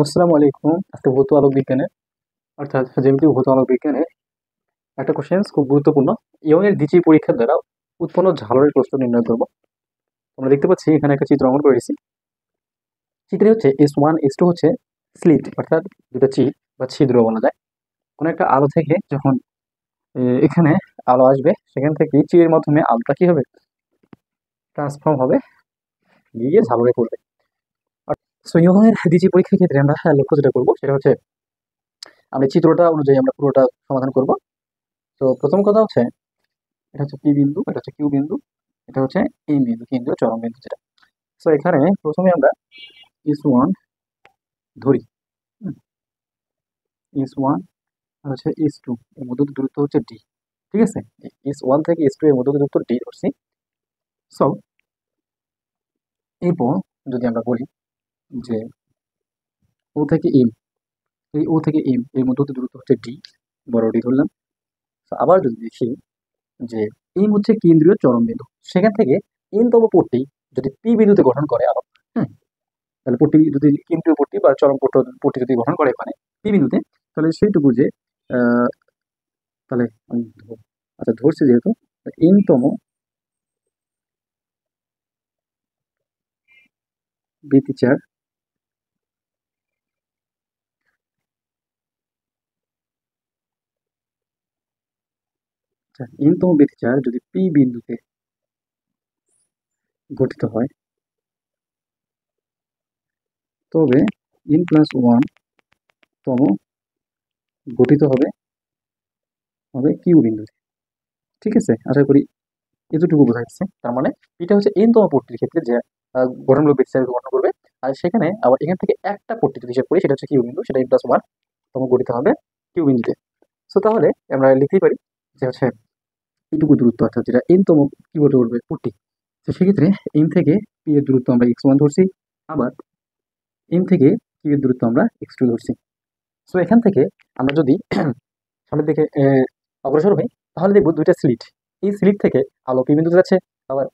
আসসালামু আলাইকুম। আজকে ভৌত আলোক বিজ্ঞানে অর্থাৎ জ্যামিতীয় ভৌত আলোক বিজ্ঞানে একটা কোশ্চেন খুব গুরুত্বপূর্ণ। ইয়ং এর দ্বিতীয় পরীক্ষার দ্বারা উৎপন্ন ঝালরের প্রস্থ নির্ণয় করব। আমরা দেখতে পাচ্ছি এখানে একটা চিত্র অঙ্কন করেছি। চিত্রে হচ্ছে S1 S2 হচ্ছে স্লিট অর্থাৎ দুটো চিপ বা ছিদ্র বলা যায়। কোনো একটা আলো থেকে যখন এখানে আলো আসবে সেখান থেকে চিরের মাধ্যমে আলোটা কি হবে, ট্রান্সফর্ম হবে, গিয়ে ঝালরে পড়বে। সো ইয়ং এর দ্বিতীয় পরীক্ষার ক্ষেত্রে আমরা লক্ষ্য যেটা করবো সেটা হচ্ছে আমরা চিত্রটা অনুযায়ী আমরা পুরোটা সমাধান করব। তো প্রথম কথা হচ্ছে এটা হচ্ছে পি বিন্দু, এটা হচ্ছে কিউ বিন্দু, এটা হচ্ছে এম বিন্দু, কেন্দ্রীয় চরম বিন্দু যেটা। সো এখানে প্রথমে আমরা S1 ধরি। S1 আর হচ্ছে S2 এর মধ্যে দূরত্ব হচ্ছে ডি। ঠিক আছে, S1 থেকে S2 এর মধ্যে দূরত্ব ডি ধরছি। সো এরপর যদি আমরা বলি যে ও থেকে এম, এই ও থেকে এম এর মধ্যে দূরত্ব হচ্ছে ডি, বড় ডি ধরলাম। So আবার যদি দেখি যে এম হচ্ছে কেন্দ্রীয় চরম বিন্দু, সেখান থেকে এন তম পট্টি যদি পি বিন্দুতে গঠন করে আরো, হ্যাঁ, তাহলে পট্টি যদি কেন্দ্রীয় পট্টি বা চরম পট্টি যদি গঠন করে এখানে পি বিন্দুতে, তাহলে সেইটুকু যে আহ, তাহলে আমি আচ্ছা ধরছি যেহেতু এন তম বৃত্তিচার এন তম বৃত্তিচার যদি পি বিন্দুতে গঠিত হয়, তবে এন প্লাস ওয়ান তম গঠিত হবে হবে কিউ বিন্দুতে। ঠিক আছে, আশা করি এতটুকু বোঝা যাচ্ছে। তার মানে এটা হচ্ছে এন তম পট্টির ক্ষেত্রে যে গঠনমূলক বৃত্তিচার গঠন করবে। আর সেখানে আবার এখান থেকে একটা পট্টি যদি হিসাব করি সেটা হচ্ছে কিউ বিন্দু, সেটা এন প্লাস ওয়ান তম গঠিত হবে কিউ বিন্দুতে। সো তাহলে আমরা লিখতেই পারি যে হচ্ছে এইটুকু দূরত্ব অর্থাৎ যেটা এন তম কি বলতে বলবে পট্টি। তো সেক্ষেত্রে এম থেকে পি এর দূরত্ব আমরা x1 ধরছি, আবার এম থেকে কিউ এর দূরত্ব আমরা x2 ধরছি। সো এখান থেকে আমরা যদি সামনের দিকে অগ্রসর হই, তাহলে দেখবো দুইটা স্লিট। এই স্লিট থেকে আলো পি বিন্দুতে যাচ্ছে, আবার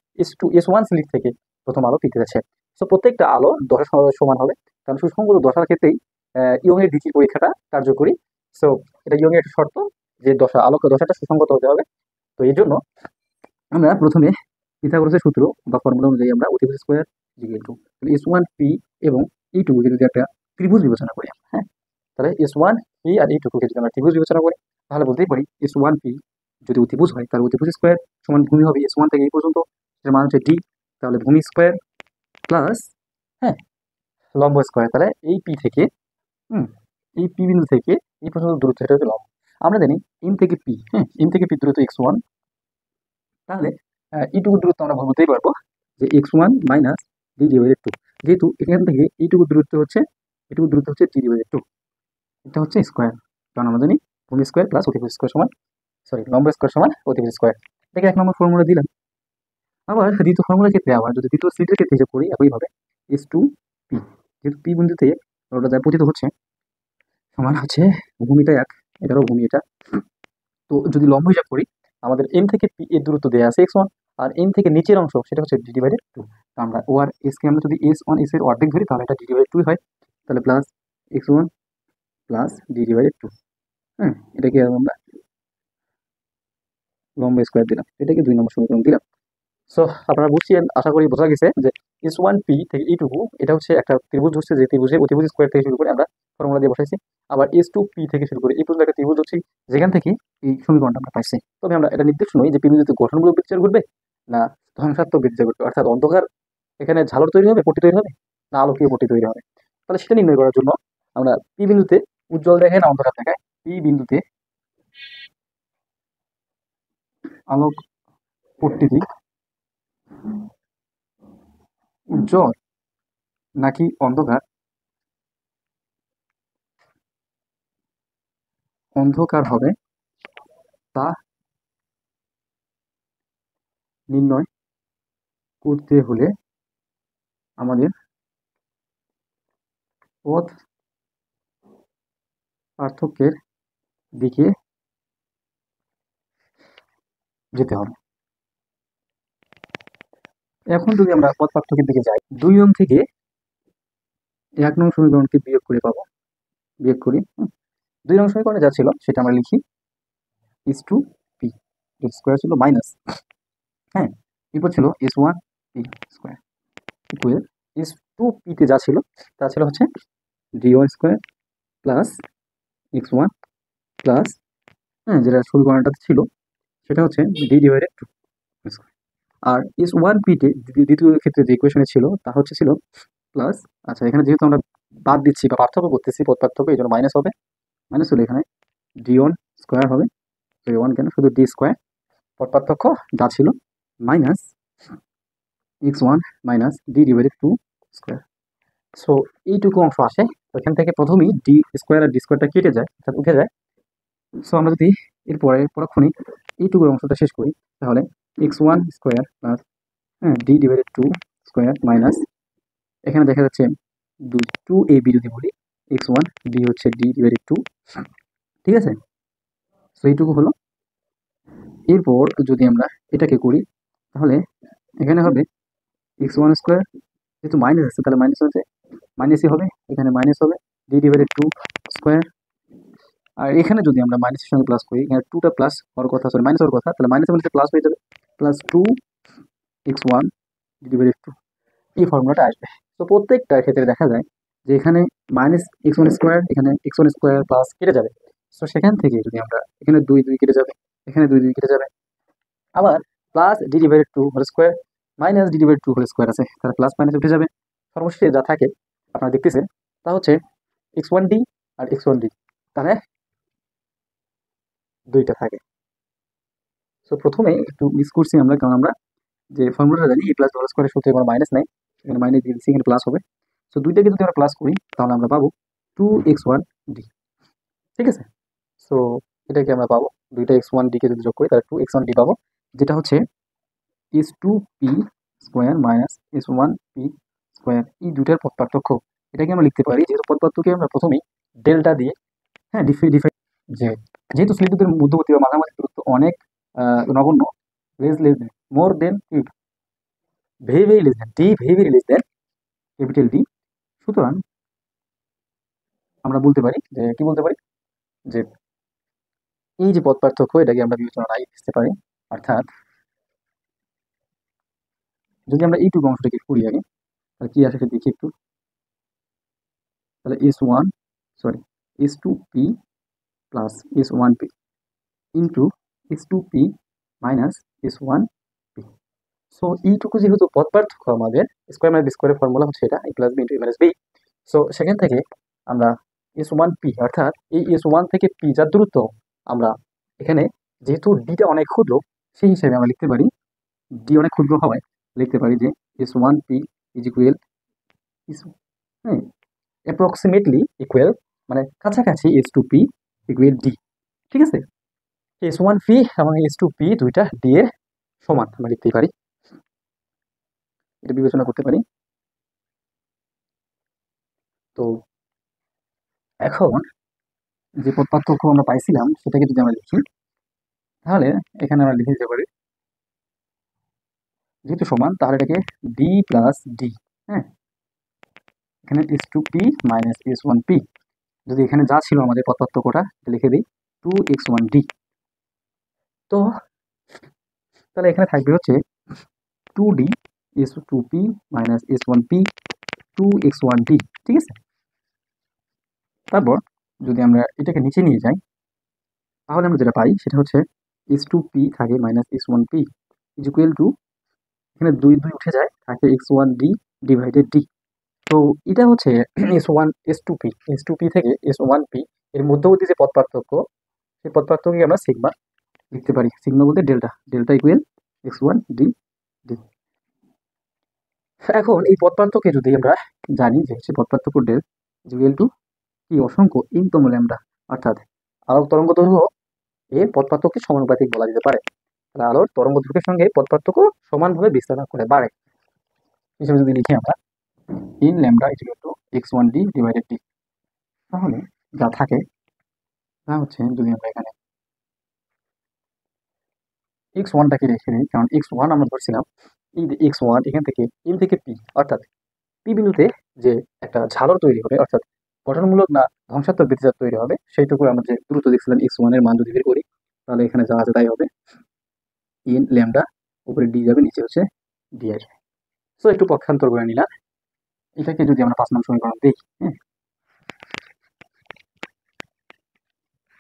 S1 স্লিট থেকে প্রথম আলো পিতে যাচ্ছে। সো প্রত্যেকটা আলো দশা সমান হবে, কারণ সুসংগত দশার ক্ষেত্রেই ইয়ং এর দ্বিতীয় পরীক্ষাটা কার্যকরী। সো এটা ইয়ং এর একটা শর্ত যে আলোক দশাটা সুসংগত হতে হবে। তো এই জন্য আমরা প্রথমে পিথাগোরাসের সূত্র বা ফর্মুলা অনুযায়ী আমরা অতিভুজ square equal to S1 P এবং E2 কে যদি একটা ত্রিভুজ বিবেচনা করি, হ্যাঁ, তাহলে S1 P আর E2 কে যদি আমরা ত্রিভুজ বিবেচনা করি, তাহলে বলতেই পারি S1 P যদি অতিভুজ হয় তাহলে অতিভুজ স্কোয়ার সমান ভূমি হবে S1 থেকে এই পর্যন্ত, এর মান হচ্ছে D। তাহলে ভূমি স্কোয়ার প্লাস, হ্যাঁ, লম্ব স্কোয়ার। তাহলে এই পি থেকে হুম এই পি বিন্দু থেকে এই পর্যন্ত দূরত্ব, এটা হচ্ছে লম্ব। আমরা জানি এম থেকে পি, হ্যাঁ, এম থেকে পি দূরত্ব x1। তাহলে এইটুকু দূরত্ব আমরা বলতেই পারবো যে x1 minus d divided two. যেহেতু এখান থেকে এইটুকু দূরত্ব হচ্ছে, এটুকু দূরত্ব হচ্ছে ডি ডিভাইডেড টু, এটা হচ্ছে স্কোয়ার। কারণ আমরা জানি ভূমি স্কোয়ার প্লাস অতিভুজ স্কোয়ার সমান, সরি, লম্ব স্কোয়ার সমান অতিভুজ স্কোয়ার। এটাকে এক নম্বর ফর্মুলা দিলাম। আবার দ্বিতীয় ফর্মুলার ক্ষেত্রে আবার যদি দ্বিতীয় সিটের ক্ষেত্রে হিসাব করি একইভাবে S2 P, যেহেতু পি বিন্দুতে ওটা যা পতিত হচ্ছে সমান হচ্ছে ভূমিটা এক, এটারও ভূমি এটা। তো যদি লম্ব হিসাব করি, আমাদের এম থেকে পি এর দূরত্ব দেওয়া আছে x1, আর এম থেকে নিচের অংশ সেটা হচ্ছে ডি ডিভাইডেড টু। আমরা ও আর এস কে আমরা যদি S1 S এর অর্ধেক ধরি তাহলে এটা ডি ডিভাইডেড টু হয়। তাহলে plus x1 plus d divided two, হ্যাঁ, এটাকে আমরা লম্ব স্কোয়ার দিলাম, এটাকে 2 নম্বর সমীকরণ দিলাম। সো আপনারা বুঝছেন, আশা করি বোঝা গেছে যে S1 P থেকে এইটুকু এটা হচ্ছে একটা ত্রিভুজ হচ্ছে, যে ত্রিভুজে অতিভুজ স্কোয়ার থেকে শুরু করে আমরা ফর্মুলা দিয়ে বসাইছি। আবার S2P থেকে শুরু করে এই পর্যন্ত একটা ত্রিভুজ হচ্ছে, যেখান থেকে এই সমীকরণটা আমরা পাইছি। তবে আমরা এটা নির্দেশ নই যে পি বিন্দুতে গঠনমূলক বিচার ঘটবে না ধ্বংসাত্মক বিচার ঘটবে, অর্থাৎ অন্ধকার এখানে ঝালর তৈরি হবে, পট্টি তৈরি হবে, না আলোকীয় পট্টি তৈরি হবে। তাহলে সেটা নির্ণয় করার জন্য আমরা পি বিন্দুতে উজ্জ্বল দেখায় না অন্ধকার দেখায়, পি বিন্দুতে আলোক পট্টিটি উজ্জ্বল নাকি অন্ধকার, অন্ধকার হবে তা নির্ণয় করতে হলে আমাদের পথ পার্থক্যের দিকে যেতে হবে। এখন যদি আমরা পথ পার্থক্যের দিকে যাই, 2 থেকে এই 1 নং সমীকরণকে বিয়োগ করে পাবো, বিয়োগ করি। 2 নং সমীকরণে যা ছিল সেটা আমরা লিখি s two p, x square ছিল মাইনাস, হ্যাঁ, এরপর ছিল s one p square equal s two পিতে যা ছিল তা ছিল হচ্ছে d one square plus x one plus, হ্যাঁ, যেটা সমীকরণটাতে ছিল সেটা হচ্ছে ডি ডিভাইডেড টু স্কোয়ার। আর এস ওয়ান পিতে দ্বিতীয় ক্ষেত্রে যে ইকুয়েশনে ছিল তা হচ্ছে ছিল প্লাস, আচ্ছা এখানে যেহেতু আমরা বাদ দিচ্ছি বা পার্থক্য করতেছি পদ পার্থক্য, এই জন্য মাইনাস হবে, মাইনাস হলে এখানে ডি ওয়ান স্কোয়ার হবে, ডি ওয়ান কেন শুধু ডি স্কোয়ার, পদ পার্থক্য যা ছিল minus x one minus d divided two square. So এইটুকু অংশ আসে, তো এখান থেকে প্রথমেই ডি স্কোয়ার আর ডি স্কোয়ারটা কেটে যায় অর্থাৎ উঠে যায়। সো আমরা যদি এরপরে পরক্ষণে এইটুকুর অংশটা শেষ করি তাহলে এক্স ওয়ান স্কোয়ার প্লাস, হ্যাঁ, d divided two square minus, এখানে দেখা যাচ্ছে টু এ বি যদি বলি এক্স ওয়ান ডি হচ্ছে ডি ডিভাইডেড টু, ঠিক আছে। সো এইটুকু হলো। এরপর যদি আমরা এটাকে করি তাহলে এখানে হবে এক্স ওয়ান স্কোয়ার, যেহেতু মাইনাস আছে তাহলে মাইনাস হচ্ছে মাইনাসই হবে, এখানে মাইনাস হবে ডি ডিভাইডেড টু স্কোয়ার। আর এখানে যদি আমরা মাইনাসের সঙ্গে প্লাস করি, এখানে টুটা প্লাস হওয়ার কথা, সরি মাইনাস হওয়ার কথা, তাহলে মাইনাসের মধ্যে প্লাস হয়ে যাবে, plus two x one divided two, এই ফর্মুলাটা আসবে। তো প্রত্যেকটা ক্ষেত্রে দেখা যায় যে এখানে মাইনাস এক্স ওয়ান স্কোয়ার, এখানে এক্স ওয়ান স্কোয়ার প্লাস কেটে যাবে। তো সেখান থেকে যদি আমরা এখানে দুই দুই কেটে যাবে, এখানে দুই দুই কেটে যাবে, আবার plus d divided two whole square minus d divided two whole square আছে, তাহলে প্লাস মাইনাস উঠে যাবে। সর্বশেষে যা থাকে আপনারা দেখতেছেন তা হচ্ছে এক্স ওয়ান ডি আর এক্স ওয়ান ডি, তাহলে দুইটা থাকে। সো প্রথমে একটু মিস করছি আমরা, কারণ আমরা যে ফর্মুলাটা জানি এ প্লাস হোল স্কোয়ারের সূত্রে কোনো মাইনাস নাই, এখানে মাইনাস দিয়ে দিচ্ছি, এখানে প্লাস হবে। সো দুইটাকে যদি আমরা প্লাস করি তাহলে আমরা পাবো টু এক্স ওয়ান ডি, ঠিক আছে। সো এটাকে আমরা পাবো দুইটা এক্স ওয়ান ডিকে যদি যোগ করি তাহলে টু এক্স ওয়ান ডি পাবো, যেটা হচ্ছে s two p square minus s one p square, এই দুটার পদ পার্থক্য। এটাকে আমরা লিখতে পারি, যেহেতু পদ পার্থক্যকে আমরা প্রথমেই ডেল্টা দিয়ে, হ্যাঁ, ডিফাইন, যে যেহেতু স্লিট দুটোর মধ্যবর্তী বা মাঝামাঝি দূরত্ব অনেক নগণ্য, less less than more than very very less than D, very very less than capital D, সুতরাং আমরা বলতে পারি যে কি বলতে পারি যে এই যে পদ পার্থক্য এটাকে আমরা বিবেচনা নাই দিতে পারি, অর্থাৎ যদি আমরা এইটুকু অংশটাকে করি আগে তাহলে কি আসে সেটা দেখি একটু, তাহলে s one, sorry, s two p plus s one p into s two p minus s one p. So এইটুকু যেহেতু পদ পার্থক্য আমাদের, স্কোয়ার মাইনাস বি স্কোয়ারের ফর্মুলা হচ্ছে এটা, a plus b into a minus b. So সেখান থেকে আমরা এস ওয়ান পি, অর্থাৎ এই এস ওয়ান থেকে পি যার দূরত্ব, আমরা এখানে যেহেতু ডিটা অনেক ক্ষুদ্র সেই হিসাবে আমরা লিখতে পারি, ডি অনেক ক্ষুদ্র হওয়ায় লিখতে পারি যে s one p is equal, হ্যাঁ, অ্যাপ্রক্সিমেটলি ইকুয়াল, মানে কাছাকাছি s two p equal d, ঠিক আছে। এস ওয়ান পি এবং এস টু পি দুইটা ডি এর সমান আমরা লিখতেই পারি, এটা বিবেচনা করতে পারি। তো এখন যে পদ পার্থক্য আমরা পাইছিলাম সেটাকে যদি আমরা লিখি তাহলে এখানে আমরা লিখে দিতে পারি, যেহেতু সমান তাহলে এটাকে ডি প্লাস ডি, হ্যাঁ, এখানে s two p minus s one p, যদি এখানে যা ছিল আমাদের পদ পার্থক্যটা লিখে দিই টু এক্স ওয়ান ডি, তো তাহলে এখানে থাকবে হচ্ছে two d s two p minus s one p two x one d, ঠিক আছে। তারপর যদি আমরা এটাকে নিচে নিয়ে যাই তাহলে আমরা যেটা পাই সেটা হচ্ছে এস টু পি থাকে minus s one p is equal to, এখানে দুই দুই উঠে যায়, থাকে x one d divided d. তো এটা হচ্ছে s one s two p থেকে এস ওয়ান পি এর মধ্যবর্তী যে পদ পার্থক্য, সেই পদ পার্থক্যকে আমরা সিগমা লিখতে পারি, সিগমা বলতে delta, delta equal x one D D. এখন এই পদ পার্থক্যকে যদি আমরা জানি যে হচ্ছে পদ পার্থক্য ডেল ইকুয়াল টু কি অসংখ্য ইনতম ল্যামডা, অর্থাৎ আলোক তরঙ্গ দৈর্ঘ্য এর পদ পার্থক্যকে সমানুপাতিক বলা যেতে পারে, তাহলে আলোর তরঙ্গ দৈর্ঘ্যের সঙ্গে পদ পার্থক্য সমানভাবে বিস্তার করে বাড়ে, হিসেবে যদি লিখি আমরা in lambda equal to x one d divided D, তাহলে যা থাকে তা হচ্ছে যদি আমরা এখানে এক্স ওয়ানটাকে রেখে দিই, কারণ এক্স ওয়ান আমরা ধরছিলাম এই যে এক্স ওয়ান এখান থেকে এন থেকে পি, অর্থাৎ পি বিন্দুতে যে একটা ঝালর তৈরি হবে, অর্থাৎ গঠনমূলক না ধ্বংসাত্মক ব্যতিজাত তৈরি হবে, সেইটুকু আমরা যে দ্রুত দেখছিলাম x1 এর মান যদি বের করি, তাহলে এখানে যা আছে তাই হবে ইন ল্যামডা, উপরে ডি যাবে, নিচে হচ্ছে ডিআই। সো একটু পক্ষান্তর করে নিলাম। এটাকে যদি আমরা 5 নং সমীকরণ দেখি, হ্যাঁ,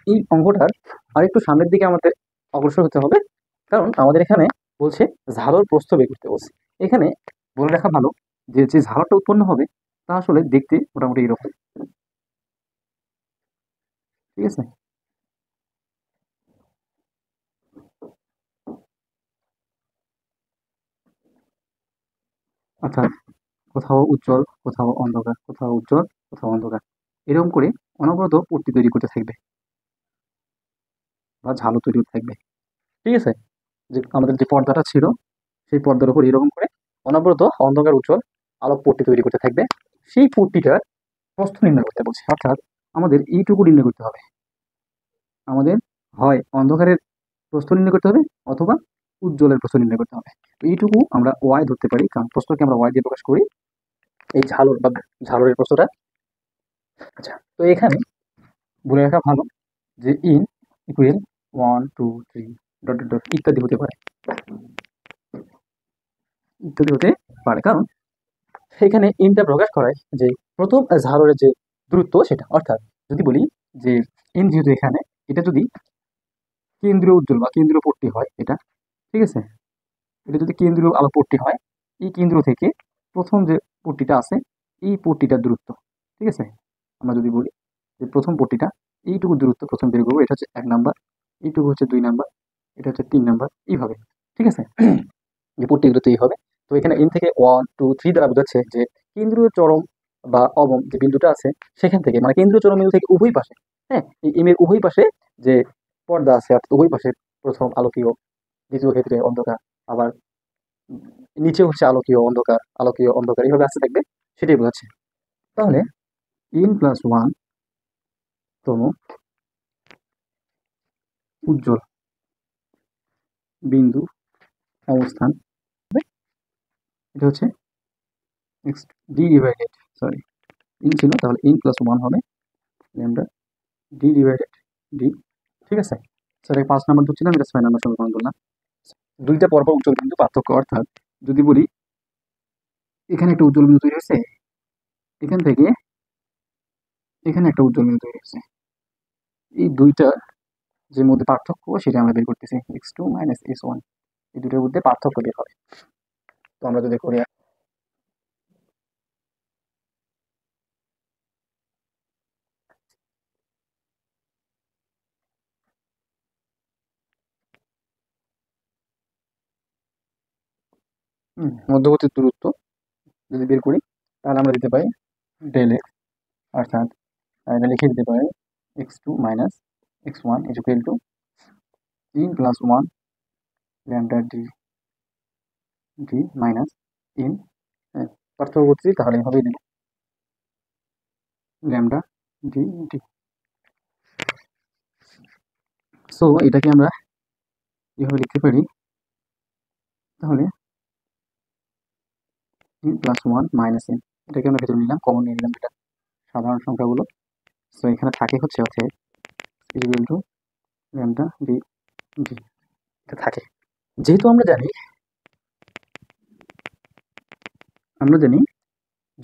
এই অঙ্কটার আরেকটু সামনের দিকে আমাদের অগ্রসর হতে হবে, কারণ আমাদের এখানে বলছে ঝালর প্রস্থ বের করতে বলছে। এখানে বলে রাখা ভালো যে যে ঝালরটা উৎপন্ন হবে তা আসলে দেখতে মোটামুটি এরকম, ঠিক আছে। অর্থাৎ কোথাও উজ্জ্বল, কোথাও অন্ধকার, কোথাও উজ্জ্বল, কোথাও অন্ধকার, এরকম করে অনবরত পট্টি তৈরি করতে থাকবে বা ঝালও তৈরি করতে থাকবে, ঠিক আছে। যে আমাদের যে পর্দাটা ছিল সেই পর্দার উপর এরকম করে অনবরত অন্ধকার উজ্জ্বল আলোক পট্টি তৈরি করতে থাকবে। সেই পট্টিটার প্রস্থ নির্ণয় করতে বলছে, অর্থাৎ আমাদের এইটুকু নির্ণয় করতে হবে। আমাদের হয় অন্ধকারের প্রস্থ নির্ণয় করতে হবে, অথবা উজ্জ্বলের প্রস্থ নির্ণয় করতে হবে। এইটুকু আমরা ওয়াই ধরতে পারি, কারণ প্রস্থকে আমরা ওয়াই দিয়ে প্রকাশ করি, এই ঝালর বা ঝালরের প্রস্থটা। আচ্ছা, তো এখানে বলে রাখা ভালো যে in equal 1 2 3 dot dot dot ইত্যাদি হতে পারে, ইত্যাদি হতে পারে, কারণ সেখানে ইনটা প্রকাশ করায় যে প্রথম ঝালরের যে দূরত্ব সেটা। অর্থাৎ যদি বলি যে ইন, যেহেতু এখানে এটা যদি কেন্দ্রীয় উজ্জ্বল বা কেন্দ্রীয় পট্টি হয় এটা, ঠিক আছে, এটা যদি কেন্দ্রীয় আলো পট্টি হয়, এই কেন্দ্র থেকে প্রথম যে পট্টিটা আছে এই পট্টিটার দূরত্ব, ঠিক আছে। আমরা যদি বলি যে প্রথম পট্টিটা এইটুকু দূরত্ব প্রথম বের করবো, এটা হচ্ছে 1 নাম্বার, এইটুকু হচ্ছে 2 নাম্বার, এটা হচ্ছে 3 নাম্বার, এইভাবে, ঠিক আছে। যে পট্টিগুলো তৈরি হবে। তো এখানে এন থেকে 1 2 3 দ্বারা বোঝাচ্ছে যে কেন্দ্রীয় চরম বা অবম যে বিন্দুটা আছে সেখান থেকে, মানে কেন্দ্রীয় চরম বিন্দু থেকে উভয় পাশে, হ্যাঁ, এই এম এর উভয় পাশে যে পর্দা আছে, অর্থাৎ উভয় পাশে প্রথম আলোকীয়, দ্বিতীয় ক্ষেত্রে অন্ধকার, আবার নিচে হচ্ছে আলোকীয় অন্ধকার, আলোকীয় অন্ধকার, এইভাবে আসতে থাকবে, সেটাই বোঝাচ্ছে। তাহলে n+1 তম উজ্জ্বল বিন্দু অবস্থান, এটা হচ্ছে ডি ডিভাইডেড, সরি ইন ছিল, তাহলে n+1 হবে ল্যামডা ডি ডিভাইডেড ডি, ঠিক আছে। স্যার 5 নাম্বার ধরছিলাম, এটা 6 নাম্বার সমীকরণ ধরলাম। দুইটা পরপর উজ্জ্বল বিন্দু পার্থক্য, অর্থাৎ যদি বলি এখানে একটা উজ্জ্বল বিন্দু তৈরি হয়েছে, এখান থেকে এখানে একটা উজ্জ্বল বিন্দু তৈরি হয়েছে, এই দুইটা যে মধ্যে পার্থক্য সেটা আমরা বের করতেছি, x2 - x1, এই দুটোর মধ্যে পার্থক্য বের হবে। তো আমরা যদি করি মধ্যবর্তী দূরত্ব যদি বের করি, তাহলে আমরা দিতে পারি ডেল এক্স, অর্থাৎ এটা লিখে দিতে পারি x2 - x1 equal to n+1 lambda D D minus n, পার্থক্য করছি তাহলে এইভাবে দিব ল্যামডা ডি ডি। সো এটাকে আমরা এভাবে লিখতে পারি, তাহলে n+1 - n, এটাকে আমরা ভেতরে নিলাম, কমন নিয়ে নিলাম এটা সাধারণ সংখ্যাগুলো। সো এখানে থাকে হচ্ছে equal to lambda D D, এটা থাকে। যেহেতু আমরা জানি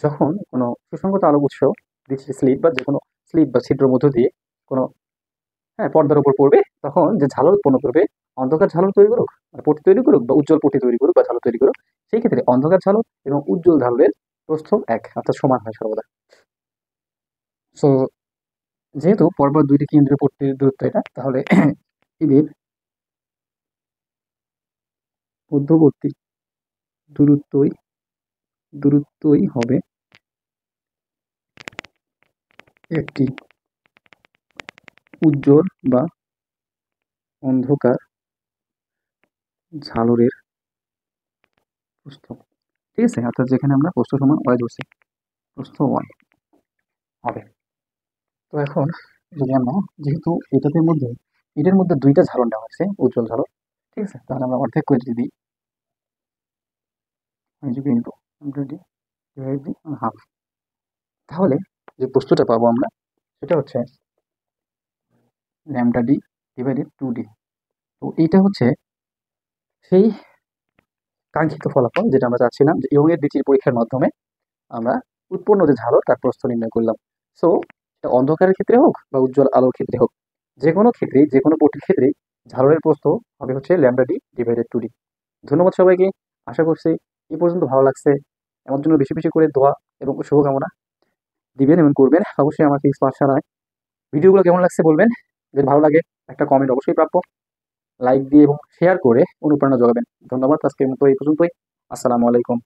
যখন কোনো সুসংগত আলোক উৎস দৃষ্টি স্লিট বা যে কোনো স্লিট বা ছিদ্র মধ্য দিয়ে কোনো, হ্যাঁ, পর্দার উপর পড়বে, তখন যে ঝালর উৎপন্ন করবে, অন্ধকার ঝালর তৈরি করুক, মানে পট্টি তৈরি করুক বা উজ্জ্বল পট্টি তৈরি করুক বা ঝালর তৈরি করুক, সেই ক্ষেত্রে অন্ধকার ঝালর এবং উজ্জ্বল ঝালরের প্রস্থ এক, অর্থাৎ সমান হয় সর্বদা। সো যেহেতু পরপর দুইটি কেন্দ্রীয় পট্টির দূরত্ব এটা, তাহলে এদের মধ্যবর্তী দূরত্বই দূরত্বই হবে একটি উজ্জ্বল বা অন্ধকার ঝালরের প্রস্থ, ঠিক আছে। অর্থাৎ যেখানে আমরা প্রস্থ সমান ওয়াই ধরছি, প্রস্থ ওয়াই হবে। তো এখন যদি আমরা, যেহেতু এটার মধ্যে দুইটা ঝালর নেওয়া হয়েছে, উজ্জ্বল ঝালর, ঠিক আছে, তাহলে আমরা অর্ধেক করে যদি হাফ, তাহলে যে বস্তুটা পাবো আমরা সেটা হচ্ছে ল্যামডা ডি ডিভাইডেড 2D। তো এইটা হচ্ছে সেই কাঙ্ক্ষিত ফলাফল যেটা আমরা চাচ্ছিলাম, যে ইয়ংয়ের দ্বিতীয় পরীক্ষার মাধ্যমে আমরা উৎপন্ন যে ঝালক তার প্রস্থ নির্ণয় করলাম। সো এটা অন্ধকারের ক্ষেত্রে হোক বা উজ্জ্বল আলোর ক্ষেত্রে হোক, যে কোনো ক্ষেত্রেই, যে কোনো পটির ক্ষেত্রেই ঝালরের প্রস্থ হবে হচ্ছে ল্যামডা ডি ডিভাইডেড 2D। ধন্যবাদ সবাইকে। আশা করছি এ পর্যন্ত ভালো লাগছে। আমার জন্য বেশি বেশি করে দোয়া এবং শুভকামনা দিবেন এবং করবেন। অবশ্যই আমার ফিক্স পাশা নয়। ভিডিওগুলো কেমন লাগছে বলবেন। যদি ভালো লাগে একটা কমেন্ট অবশ্যই প্রাপ্য। লাইক দিয়ে এবং শেয়ার করে অনুপ্রেরণা যোগাবেন। ধন্যবাদ। আজকের মতো এই পর্যন্তই। আসসালামু আলাইকুম।